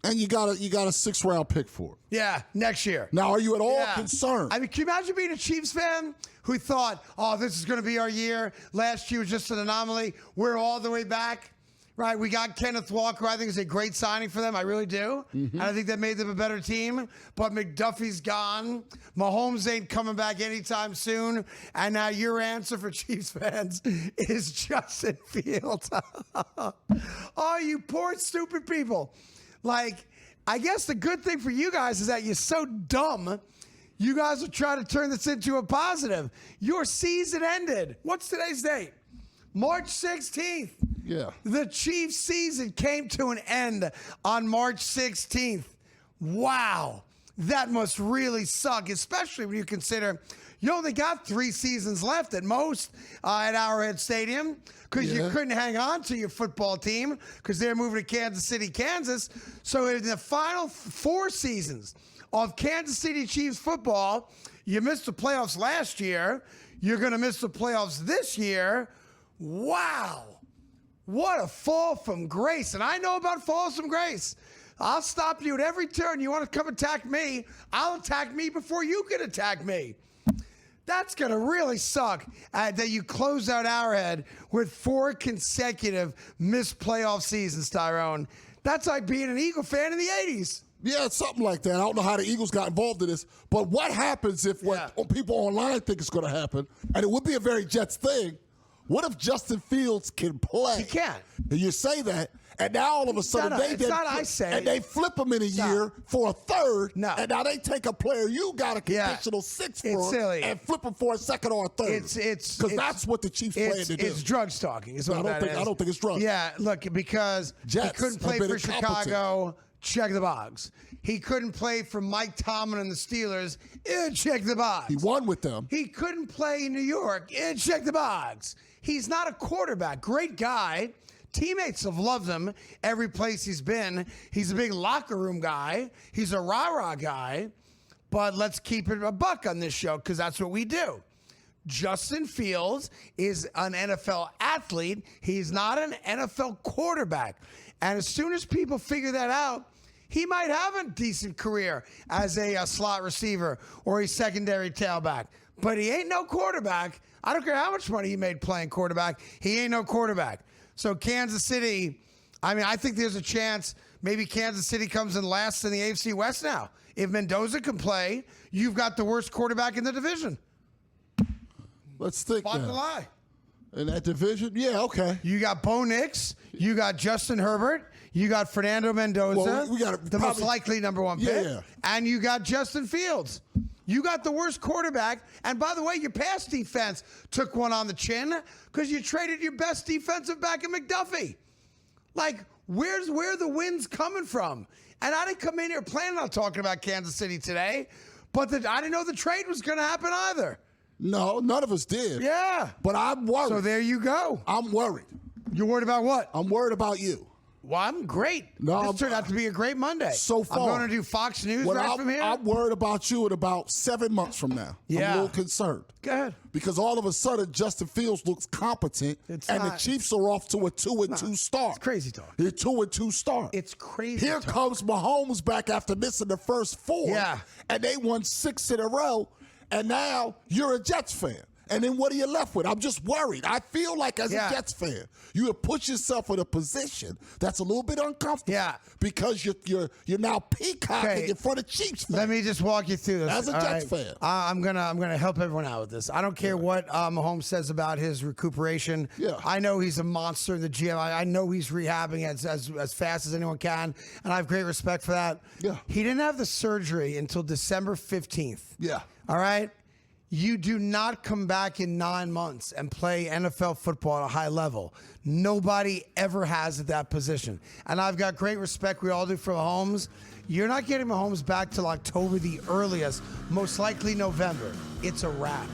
And you got a 6th round pick for it. Yeah, next year. Now, are you at all concerned? I mean, can you imagine being a Chiefs fan who thought, oh, this is going to be our year. Last year was just an anomaly. We're all the way back. Right, we got Kenneth Walker. I think is a great signing for them. I really do. And I think that made them a better team. But McDuffie's gone. Mahomes ain't coming back anytime soon. And now your answer for Chiefs fans is Justin Fields. Oh, you poor, stupid people. Like, I guess the good thing for you guys is that you're so dumb. You guys are trying to turn this into a positive. Your season ended. What's today's date? March 16th. Yeah. The Chiefs season came to an end on March 16th. Wow. That must really suck, especially when you consider you only got 3 seasons left at most at Arrowhead Stadium because you couldn't hang on to your football team because they're moving to Kansas City, Kansas. So in the final 4 seasons of Kansas City Chiefs football, you missed the playoffs last year. You're going to miss the playoffs this year. Wow. What a fall from grace. And I know about falls from grace. I'll stop you at every turn. You want to come attack me, I'll attack me before you can attack me. That's going to really suck that you close out Arrowhead with 4 consecutive missed playoff seasons, Tyrone. That's like being an Eagle fan in the 80s. Yeah, it's something like that. I don't know how the Eagles got involved in this, but what happens if what people online think is going to happen, and it would be a very Jets thing, What if Justin Fields can play? He can't. And you say that, and now all of a sudden they flip him in a year for a third. No. And now they take a player you got a conditional 6 for It's silly. and flip him for a second or a third. Because that's what the Chiefs plan to do. It's drugs talking. Is what I don't think it's drugs. Yeah, look, because Jets he couldn't play have for been Chicago. Check the box. He couldn't play for Mike Tomlin and the Steelers. Check the box. He won with them. He couldn't play in New York. Check the box. He's not a quarterback. Great guy. Teammates have loved him every place he's been. He's a big locker room guy. He's a rah-rah guy. But let's keep it a buck on this show because that's what we do. Justin Fields is an NFL athlete. He's not an NFL quarterback. And as soon as people figure that out, he might have a decent career as a slot receiver or a secondary tailback. But he ain't no quarterback. I don't care how much money he made playing quarterback. He ain't no quarterback. So Kansas City, I think there's a chance maybe Kansas City comes in last in the AFC West now. If Mendoza can play, you've got the worst quarterback in the division. Let's think Spot the lie. In that division? Yeah, okay. You got Bo Nix. You got Justin Herbert. You got Fernando Mendoza. Well, we got the most likely number one pick. Yeah. And you got Justin Fields. You got the worst quarterback. And by the way, your pass defense took one on the chin because you traded your best defensive back in McDuffie. Like, where the wins coming from? And I didn't come in here planning on talking about Kansas City today, but I didn't know the trade was going to happen either. No, none of us did. Yeah. But I'm worried. So there you go. I'm worried. You're worried about what? I'm worried about you. Well, I'm great. No, this turned out to be a great Monday. So far. I'm going to do Fox News from here. I'm worried about you in about 7 months from now. Yeah. I'm a little concerned. Go ahead. Because all of a sudden, Justin Fields looks competent, the Chiefs are off to a 2-2 start. It's crazy talk. They're 2-2 start. It's crazy Here talk. comes Mahomes back after missing the first 4. Yeah. And they won 6 in a row, and now you're a Jets fan. And then what are you left with? I'm just worried. I feel like as a Jets fan, you have put yourself in a position that's a little bit uncomfortable. Yeah. Because you're now peacocking in front of Chiefs fans. Let me just walk you through this. As a Jets fan. I'm gonna help everyone out with this. I don't care what Mahomes says about his recuperation. Yeah. I know he's a monster in the gym. I know he's rehabbing as fast as anyone can, and I have great respect for that. Yeah. He didn't have the surgery until December 15th. Yeah. All right? You do not come back in 9 months and play NFL football at a high level. Nobody ever has at that position. And I've got great respect, we all do, for Mahomes. You're not getting Mahomes back till October, the earliest, most likely November. It's a wrap.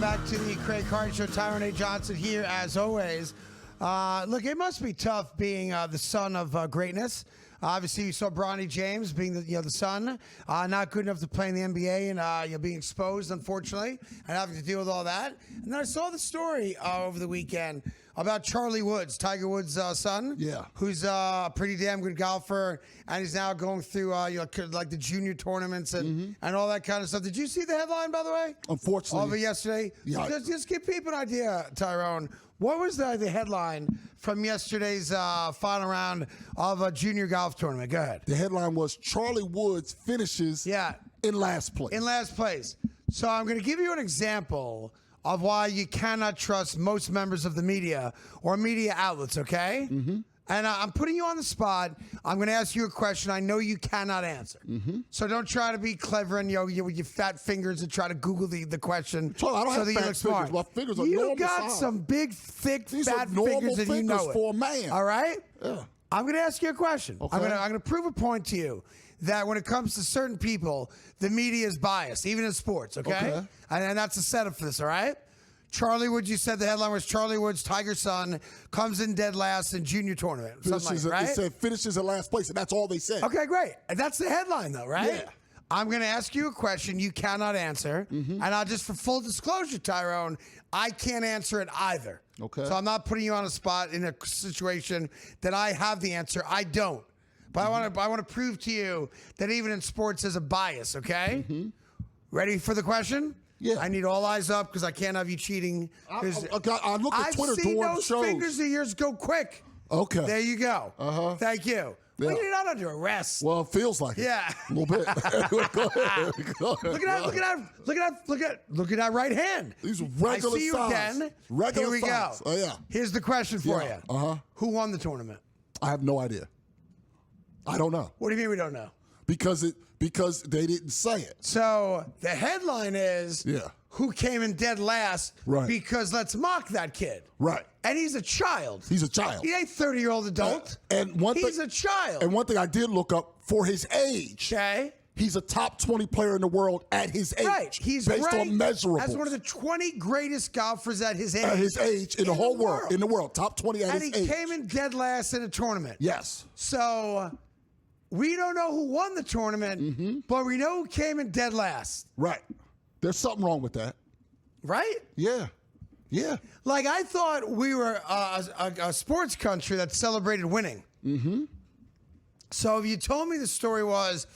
Welcome back to the Craig Carton Show. Tyrone A. Johnson here, as always. Look, it must be tough being the son of greatness. Obviously, you saw Bronny James being the son, not good enough to play in the NBA, and being exposed, unfortunately, and having to deal with all that. And then I saw the story over the weekend about Charlie Woods, Tiger Woods' son, who's a pretty damn good golfer, and he's now going through like the junior tournaments and all that kind of stuff. Did you see the headline, by the way? Unfortunately, over yesterday. Yeah. Just give people an idea, Tyrone. What was the headline from yesterday's final round of a junior golf tournament? Go ahead. The headline was Charlie Woods finishes in last place. In last place. So I'm going to give you an example of why you cannot trust most members of the media or media outlets, okay? And I'm putting you on the spot. I'm going to ask you a question I know you cannot answer. So don't try to be clever and with your fat fingers and try to Google the question. Charlie, I don't have fat fingers. My fingers are normal You got size. some big, thick, These fat are normal fingers, and you know it. for a man. All right? Yeah. I'm going to ask you a question. Okay. I'm going to prove a point to you that when it comes to certain people, the media is biased, even in sports, okay? And that's the setup for this, all right? Charlie Woods, you said the headline was Charlie Woods, Tiger's son, comes in dead last in junior tournament. Finishes, right? It said finishes in last place, and that's all they said. Okay, great. And that's the headline, though, right? Yeah. I'm going to ask you a question you cannot answer. And I'll just, for full disclosure, Tyrone, I can't answer it either. Okay. So I'm not putting you on a spot in a situation that I have the answer. I don't. But I want to prove to you that even in sports there's a bias, okay? Ready for the question? Yeah. I need all eyes up because I can't have you cheating. I look at Twitter I've seen during those shows. fingers of yours go quick. Okay. There you go. Thank you. Yeah. Well, you're not under arrest. Well, it feels like it. Yeah. A little bit. Go ahead. Look at that right hand. These regular I see you size. again. Regular Here we size. go. Oh, yeah. Here's the question for Yeah. you. Who won the tournament? I have no idea. I don't know. What do you mean we don't know? Because they didn't say it. So the headline is who came in dead last because let's mock that kid. Right. And he's a child. He's a child. He ain't 30-year-old adult. He's a child. And one thing I did look up for his age. Okay. He's a top 20 player in the world at his age. Right. He's based on measurables. as one of the 20 greatest golfers at his age. At his age in the whole world. In the world. Top 20 at his age. And he came in dead last in a tournament. Yes. So we don't know who won the tournament, but we know who came in dead last. Right. There's something wrong with that. Right? Yeah. Yeah. Like, I thought we were a sports country that celebrated winning. So if you told me the story was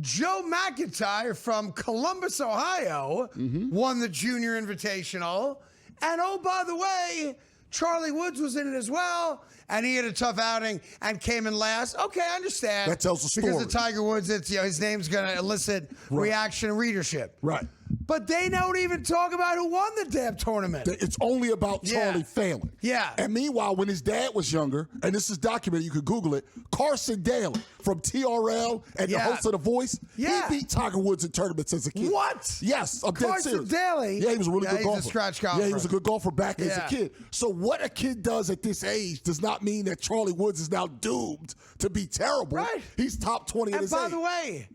Joe McIntyre from Columbus, Ohio, won the Junior Invitational, and oh, by the way, Charlie Woods was in it as well, and he had a tough outing and came in last. Okay, I understand. That tells the story. Because of Tiger Woods, it's his name's going to elicit reaction and readership. Right. But they don't even talk about who won the damn tournament. It's only about Charlie failing. Yeah. And meanwhile, when his dad was younger, and this is documented, you could Google it, Carson Daly from TRL and the host of The Voice, he beat Tiger Woods in tournaments as a kid. What? Yes, I'm dead Carson serious. Daly? Yeah, he was a really good golfer. He's a scratch golfer. Yeah, he was a good golfer back as a kid. So what a kid does at this age does not mean that Charlie Woods is now doomed to be terrible. Right. He's top 20 at his age. And by the way,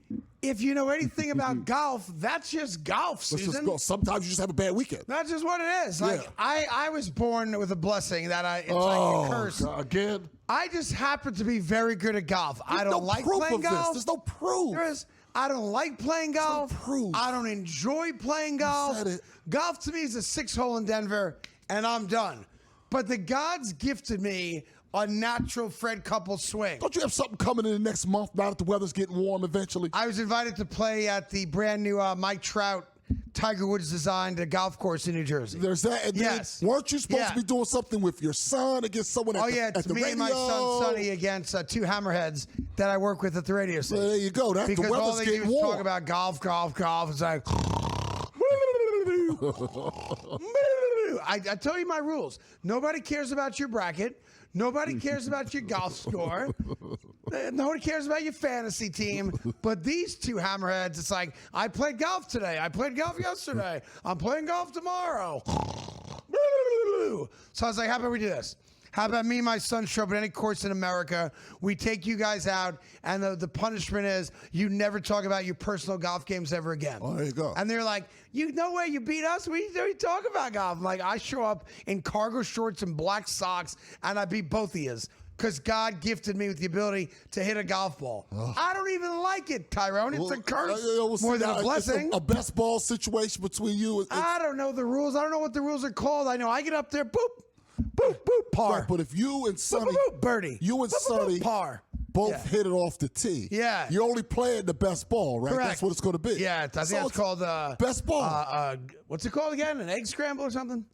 if you know anything about golf, that's just golf, Susan. Sometimes you just have a bad weekend. That's just what it is. Like, I was born with a blessing that it's like a curse. God, again? I just happen to be very good at golf. I don't like proof playing of golf. This. There's no proof. I don't like playing golf. No proof. I don't enjoy playing golf. said it. Golf to me is a 6-hole in Denver, and I'm done. But the gods gifted me a natural Fred Couples swing. Don't you have something coming in the next month now that the weather's getting warm eventually? I was invited to play at the brand new Mike Trout, Tiger Woods designed golf course in New Jersey. There's that. And yes. Weren't you supposed to be doing something with your son against someone at it's the me radio? and my son Sonny against two hammerheads that I work with at the radio station. Well, there you go. Because the weather's all they getting do is warm. talk about golf. It's like... I tell you my rules. Nobody cares about your bracket. Nobody cares about your golf score. Nobody cares about your fantasy team. But these two hammerheads, it's like, I played golf today. I played golf yesterday. I'm playing golf tomorrow. So I was like, how about we do this? How about me and my son show up at any course in America? We take you guys out, and the punishment is you never talk about your personal golf games ever again. Oh, there you go. And they're like, no way, you beat us? We talk about golf. I'm like, I show up in cargo shorts and black socks, and I beat both of yous. Because God gifted me with the ability to hit a golf ball. Ugh. I don't even like it, Tyrone. It's a curse more than a blessing. It's a best ball situation between you. I don't know the rules. I don't know what the rules are called. I know I get up there, boop, boop, boop, par. Right, but if you and Sonny, boop, boop, birdie, you and boop, Sonny, boop, par. Both hit it off the tee. Yeah. You're only playing the best ball, right? Correct. That's what it's going to be. Yeah, I think that's called best ball. What's it called again? An egg scramble or something?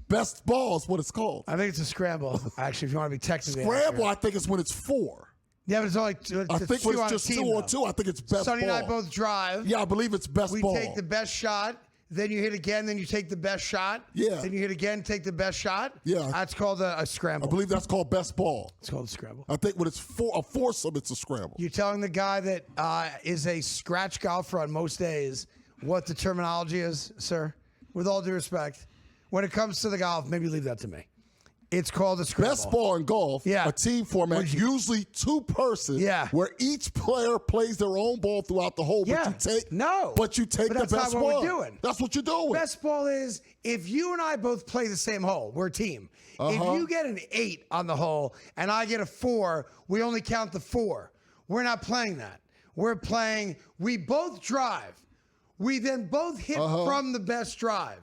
Best ball is what it's called. I think it's a scramble, actually, if you want to be technically Scramble, accurate. I think it's when it's 4. Yeah, but it's only I think when it's just 2 on 2, I think it's best Sonny ball. and I both drive. Yeah, I believe it's best ball. We take the best shot, then you hit again, then you take the best shot. Yeah. Then you hit again, take the best shot. Yeah. That's called a scramble. I believe that's called best ball. It's called a scramble. I think when it's a foursome, it's a scramble. You're telling the guy that is a scratch golfer on most days what the terminology is, sir? With all due respect. When it comes to the golf, maybe leave that to me. It's called a scramble. Best ball in golf, a team format, usually 2-person, where each player plays their own ball throughout the hole. Yeah. But you take No. But you take But the that's best not what ball. we're doing. That's what you're doing. Best ball is if you and I both play the same hole, we're a team. If you get an 8 on the hole and I get a 4, we only count the 4. We're not playing that. We're playing, we both drive. We then both hit from the best drive.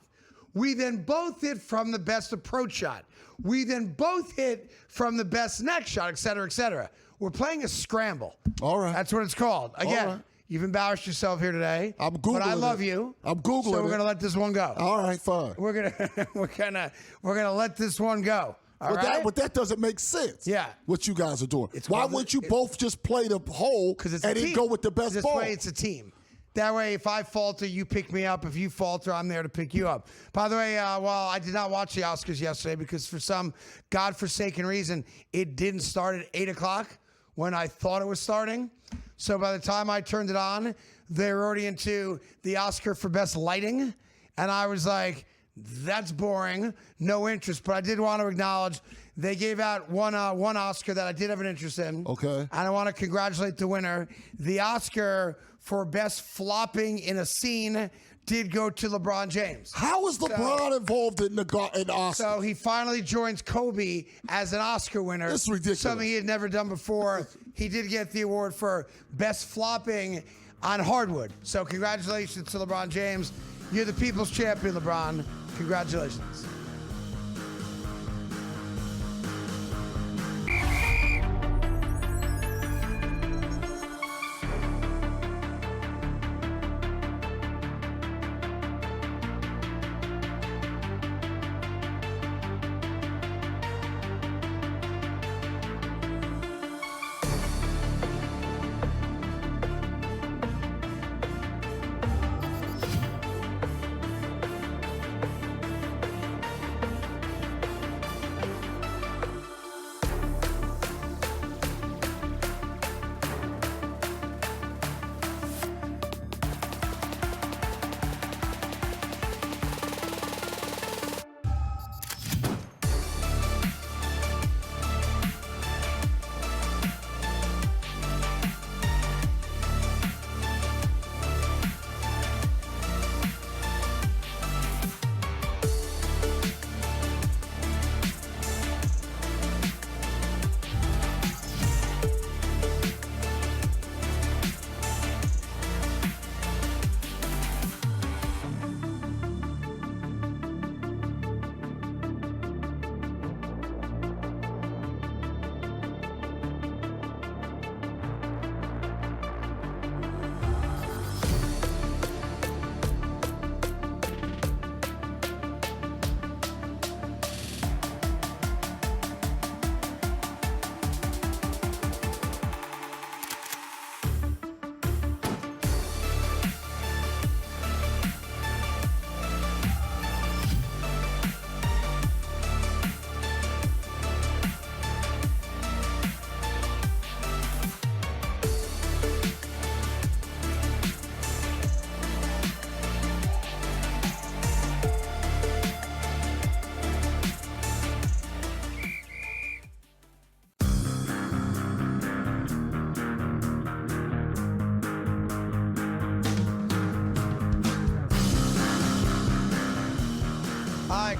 We then both hit from the best approach shot. We then both hit from the best next shot, et cetera, et cetera. We're playing a scramble. All right. That's what it's called. Again, right. You've embarrassed yourself here today. I'm Googling but I love it. you. I'm Googling So we're it. gonna let this one go. All right, fine. We're gonna let this one go. All right? But that doesn't make sense. Yeah. What you guys are doing. It's Why called- wouldn't you both just play the hole Because it's and a then team. go with the best This ball? way, it's a team. That way, if I falter, you pick me up. If you falter, I'm there to pick you up. By the way, I did not watch the Oscars yesterday because for some godforsaken reason, it didn't start at 8 o'clock when I thought it was starting. So by the time I turned it on, they were already into the Oscar for Best Lighting. And I was like, that's boring, no interest. But I did want to acknowledge they gave out one Oscar that I did have an interest in. Okay. And I want to congratulate the winner. The Oscar for Best Flopping in a Scene did go to LeBron James. How is LeBron involved in the Oscar? So he finally joins Kobe as an Oscar winner. It's ridiculous. Something he had never done before. He did get the award for Best Flopping on Hardwood. So congratulations to LeBron James. You're the people's champion, LeBron. Congratulations.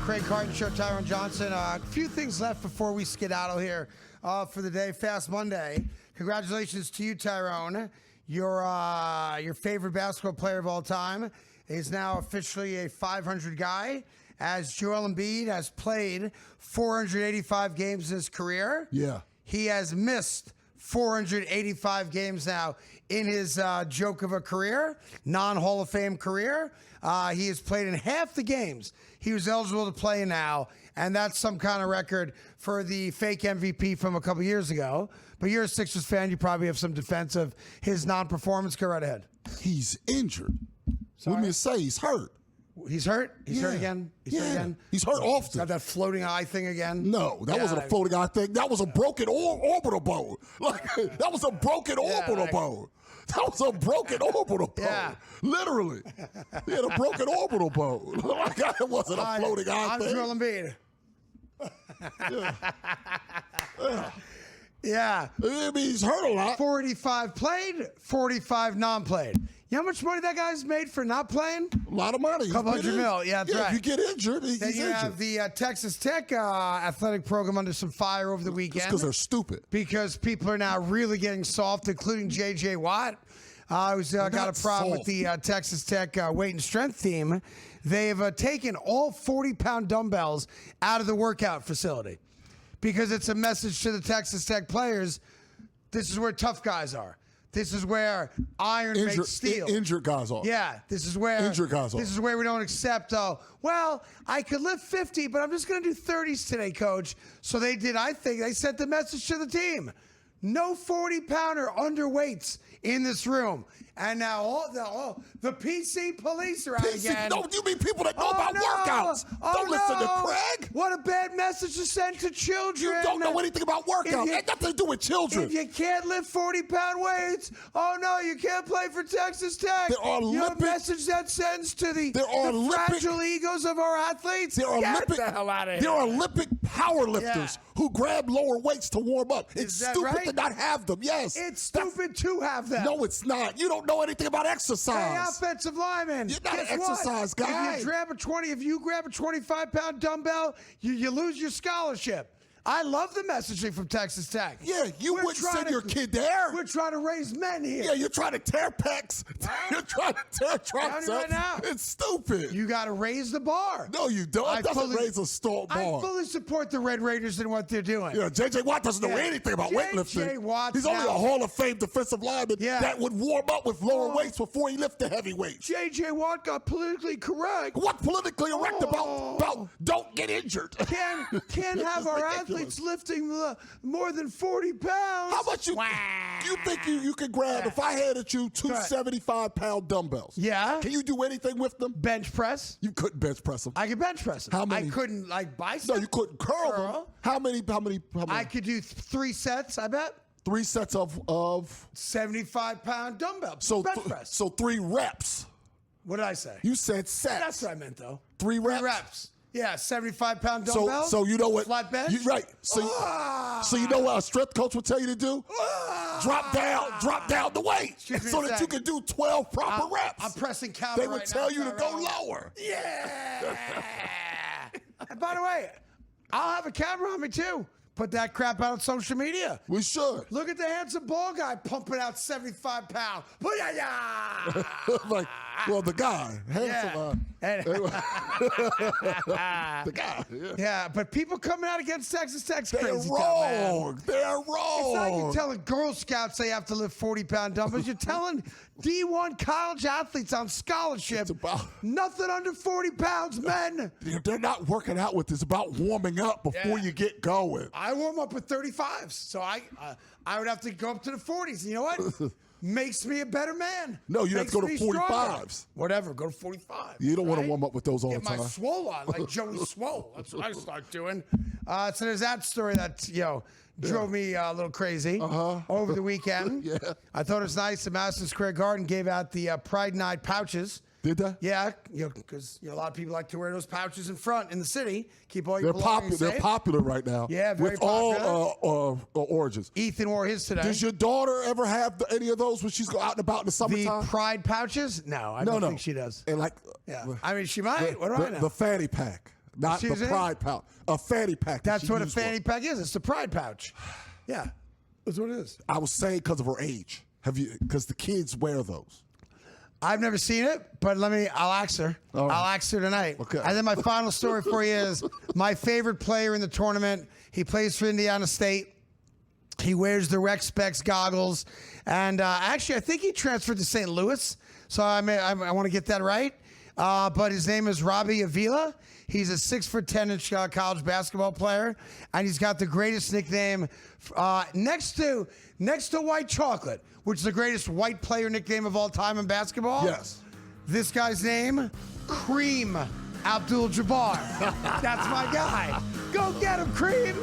Craig Carton Show, Tyrone Johnson. A few things left before we skedaddle here for the day. Fast Monday. Congratulations to you, Tyrone. Your favorite basketball player of all time is now officially a 500 guy, as Joel Embiid has played 485 games in his career. Yeah. He has missed 485 games now in his joke of a career, non-Hall of Fame career. He has played in half the games he was eligible to play in now, and that's some kind of record for the fake MVP from a couple years ago. But you're a Sixers fan. You probably have some defense of his non-performance. Go right ahead. He's injured. Let me say he's hurt. He's hurt? He's hurt again? He's hurt again? He's hurt often. Got that floating eye thing again? No, that wasn't a floating eye thing. That was a broken orbital bone. Like, that was a broken orbital bone. That was a broken orbital bone. Yeah. Literally. He had a broken orbital bone. Like, it wasn't a floating eye thing. I'm Joel Embiid. Yeah. I mean, he's hurt a lot. 45 played, 45 non-played. You know how much money that guy's made for not playing? A lot of money. A couple $100 million. Yeah, that's right. If you get injured, he's then you injured. have the Texas Tech athletic program under some fire over the weekend. Because they're stupid. Because people are now really getting soft, including J.J. Watt, who's got a problem with the Texas Tech weight and strength team. They have taken all 40-pound dumbbells out of the workout facility because it's a message to the Texas Tech players, this is where tough guys are. This is where iron makes steel. Injured guys are. Yeah, this is where injured guys are. This is where we don't accept. Well, I could lift 50, but I'm just going to do 30s today, Coach. So they did. I think they sent the message to the team: no 40-pounder underweights in this room. And now all the PC police are out again. No, you mean people that know about workouts? Don't listen to Craig. What a bad message to send to children. You don't know anything about workouts. Ain't nothing to do with children. If you can't lift 40-pound weights, you can't play for Texas Tech. There are a message that sends to the fragile egos of our athletes. Get the hell out of here. There are Olympic powerlifters who grab lower weights to warm up. It's stupid to not have them. Yes. It's stupid to have them. No, it's not. You don't know anything about exercise. Hey, offensive lineman. You're not an exercise guy. If you grab a 25-pound dumbbell, you lose your scholarship. I love the messaging from Texas Tech. Yeah, we're wouldn't send your kid there. We're trying to raise men here. Yeah, you're trying to tear pecs. You're trying to tear triceps. Right now. It's stupid. You got to raise the bar. No, you don't. It doesn't raise a bar. I fully support the Red Raiders and what they're doing. Yeah, J.J. Watt doesn't know anything about weightlifting. J.J. Watt. He's only a Hall of Fame defensive lineman that would warm up with lower weights before he lifted heavy weights. J.J. Watt got politically correct. What politically correct about don't get injured? Can't have our athletes lifting more than 40 pounds. How much you think you can grab? If I handed you two 75-pound dumbbells, can you do anything with them? Bench press. You couldn't bench press them. I could bench press them. How many? I couldn't bicep. No, you couldn't curl them. How many? I could do 3 sets. I bet. 3 sets of 75-pound dumbbells. So bench press. So 3 reps. What did I say? You said sets. That's what I meant, though. 3 reps. 3 reps. Yeah, 75-pound dumbbells. So you know what? Flat bench. Right. So you know what a strength coach would tell you to do? Drop down the weight so that you can do 12 proper reps. I'm pressing counter. They would tell you to go lower. Yeah. And by the way, I'll have a camera on me too. Put that crap out on social media. We should. Look at the handsome ball guy pumping out 75 pounds. The guy. Handsome. The guy. Yeah, but people coming out against Texas Tech's crazy. They're wrong. It's like you're telling Girl Scouts they have to lift 40-pound dumbbells. You're telling D1 college athletes on scholarship nothing under 40 pounds, men. They're not working out with this. It's about warming up before you get going. I warm up with 35s, so I would have to go up to the 40s. You know what? Makes me a better man. No, you have to go to 45s. Whatever, go to 45. You don't want to warm up with those all the time. Get my swole on, like Joey Swole. That's what I start doing. So there's that story that, drove me a little crazy over the weekend. I thought it was nice that Madison Square Garden gave out the Pride Night pouches. Did they? Yeah, because a lot of people like to wear those pouches in front in the city. Keep all your belongings safe. They're popular right now. Yeah, very with popular. all origins. Ethan wore his today. Does your daughter ever have any of those when she's out and about in the summertime? The Pride pouches? No, I don't think she does. And I mean, she might. What do I know? The fanny pack. Not the pride pouch. A fanny pack. That's what a fanny pack is. It's the pride pouch. Yeah. That's what it is. I was saying because of her age. Because the kids wear those. I've never seen it, but I'll ask her. Right. I'll ask her tonight. Okay. And then my final story for you is my favorite player in the tournament. He plays for Indiana State. He wears the Rec Specs goggles. And actually, I think he transferred to St. Louis. So I want to get that right. But his name is Robbie Avila. He's a 6'10" college basketball player, and he's got the greatest nickname next to White Chocolate, which is the greatest white player nickname of all time in basketball. Yes. This guy's name, Cream Abdul-Jabbar. That's my guy. Go get him, Cream.